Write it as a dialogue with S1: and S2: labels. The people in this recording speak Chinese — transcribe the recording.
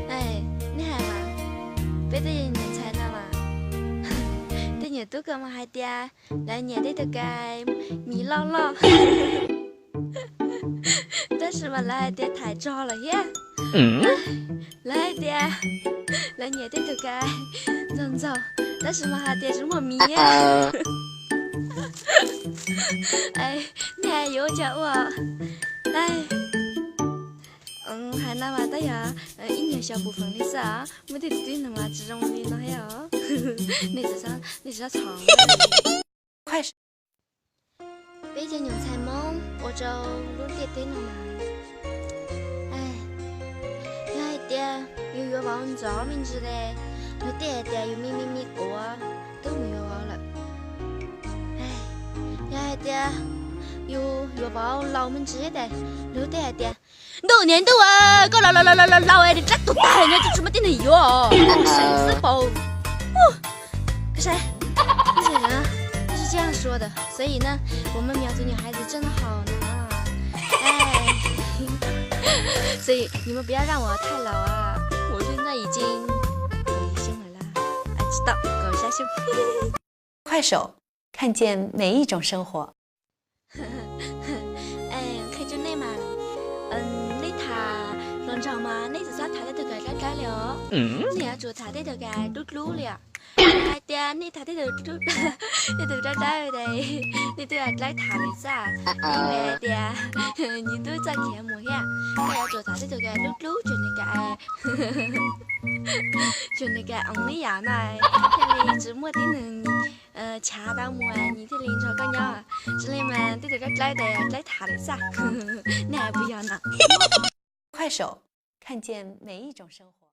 S1: 哎，你还嘛？别的人才呢嘛？对你都干嘛还的？来年的都该米老老，但是嘛来的太早了耶。来的，来年的都该人走，但是嘛还得什么米？哎，你还又叫我，哎。还那么的呀，一年小部分的啥，没得对那么这种的那呀，你这长。
S2: 快手，
S1: 北京牛菜梦，我就录点点了嘛。哎，有一点有月忘照名字的，有点点有咪歌都没有忘了。哎，有一点有月报老门子的，有点点。老年的啊，搞老爱的这多大人家就这么点的哟，生死包。可是，这些人啊，就是这样说的，所以呢，我们苗族女孩子真的好呢，哎，所以你们不要让我太老啊，我现在已经有胸了啦，知道搞下胸。
S2: 快手，看见每一种生活。
S1: 看就那嘛，你他农场嘛，你只啥他的都该了，你要做他的都该撸了。哎爹，你他的都你都在的，你都要来他的噻，因为爹，你都在看么呀？我要做他的都该撸就那个你呀那，看你怎么的能恰到么啊？你的临床干呀？这里面都在来的来他的噻，你还不要呢？
S2: 快手，看见每一种生活。